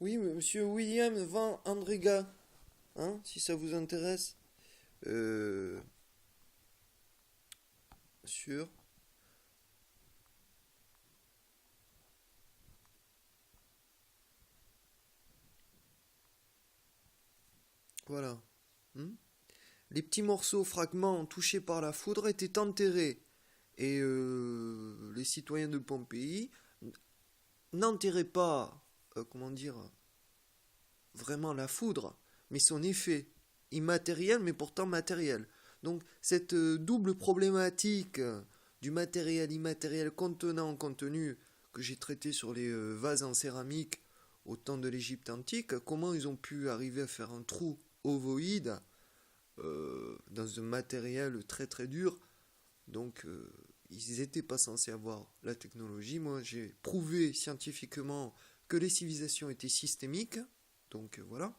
Oui, monsieur William Van Andrega, hein, si ça vous intéresse. Euh, sur. Voilà. Hmm. Les petits morceaux, fragments touchés par la foudre étaient enterrés. Et les citoyens de Pompéi n'enterraient pas, comment dire, vraiment la foudre, mais son effet immatériel, mais pourtant matériel. Donc cette double problématique du matériel immatériel contenant contenu que j'ai traité sur les vases en céramique au temps de l'Égypte antique, comment ils ont pu arriver à faire un trou ovoïde dans un matériel très très dur. Donc ils n'étaient pas censés avoir la technologie. Moi j'ai prouvé scientifiquement que les civilisations étaient systémiques. Donc voilà.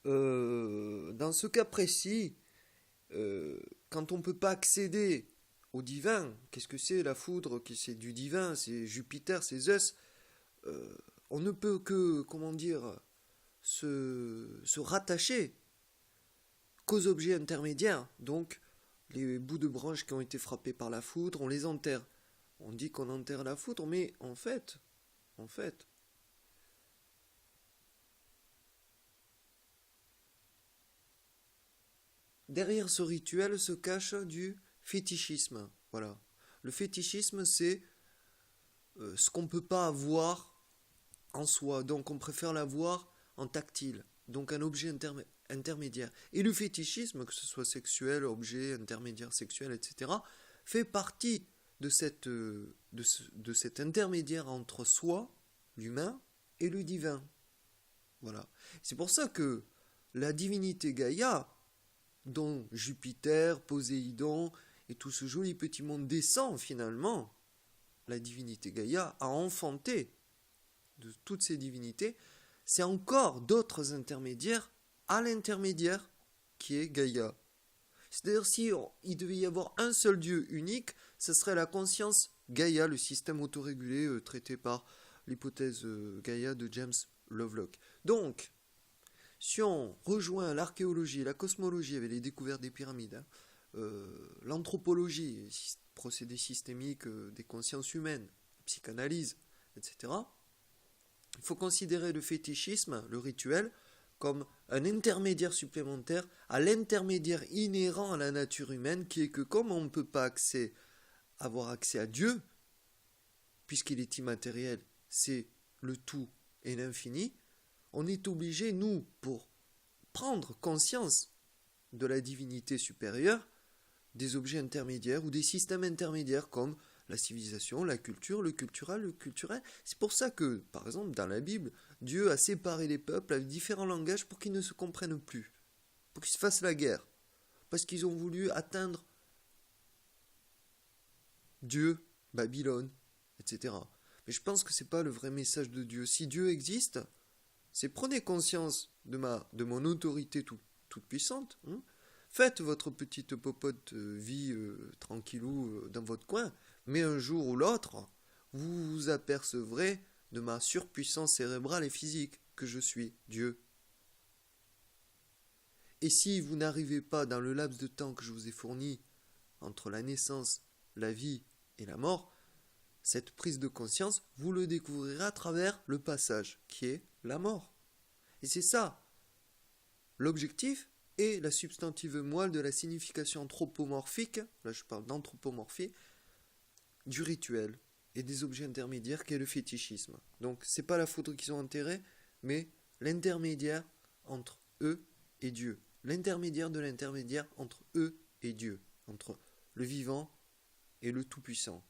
Dans ce cas précis, quand on ne peut pas accéder au divin, qu'est-ce que c'est la foudre? C'est du divin, c'est Jupiter, c'est Zeus. On ne peut que, comment dire, se rattacher qu'aux objets intermédiaires. Donc, les bouts de branches qui ont été frappés par la foudre, on les enterre. On dit qu'on enterre la foudre, mais en fait, derrière ce rituel se cache du fétichisme. Voilà. Le fétichisme, c'est ce qu'on ne peut pas avoir en soi. Donc on préfère l'avoir en tactile. Donc un objet intermédiaire. Et le fétichisme, que ce soit sexuel, objet intermédiaire sexuel, etc., fait partie de cet intermédiaire entre soi, l'humain, et le divin. Voilà. C'est pour ça que la divinité Gaïa, dont Jupiter, Poséidon et tout ce joli petit monde descend finalement, la divinité Gaïa a enfanté de toutes ces divinités, c'est encore d'autres intermédiaires à l'intermédiaire qui est Gaïa. C'est-à-dire si il devait y avoir un seul Dieu unique, ce serait la conscience Gaïa, le système autorégulé traité par l'hypothèse Gaïa de James Lovelock. Donc, si on rejoint l'archéologie et la cosmologie avec les découvertes des pyramides, hein, l'anthropologie, procédés systémiques des consciences humaines, psychanalyse, etc., il faut considérer le fétichisme, le rituel, comme un intermédiaire supplémentaire à l'intermédiaire inhérent à la nature humaine, qui est que comme on ne peut pas avoir accès à Dieu, puisqu'il est immatériel, c'est le tout et l'infini, on est obligé, nous, pour prendre conscience de la divinité supérieure, des objets intermédiaires ou des systèmes intermédiaires comme la civilisation, la culture, le culturel, le culturel. C'est pour ça que, par exemple, dans la Bible, Dieu a séparé les peuples avec différents langages pour qu'ils ne se comprennent plus, pour qu'ils se fassent la guerre, parce qu'ils ont voulu atteindre Dieu, Babylone, etc. Mais je pense que ce n'est pas le vrai message de Dieu. Si Dieu existe, c'est prenez conscience de mon autorité toute puissante. Hein. Faites votre petite popote vie tranquillou dans votre coin, mais un jour ou l'autre, vous vous apercevrez de ma surpuissance cérébrale et physique, que je suis Dieu. Et si vous n'arrivez pas dans le laps de temps que je vous ai fourni entre la naissance, la vie et la mort, cette prise de conscience, vous le découvrirez à travers le passage, qui est la mort. Et c'est ça, l'objectif est la substantive moelle de la signification anthropomorphique, là je parle d'anthropomorphie, du rituel et des objets intermédiaires qu'est le fétichisme. Donc c'est pas la foudre qu'ils ont enterrée, mais l'intermédiaire entre eux et Dieu. L'intermédiaire de l'intermédiaire entre eux et Dieu, entre le vivant et le tout-puissant.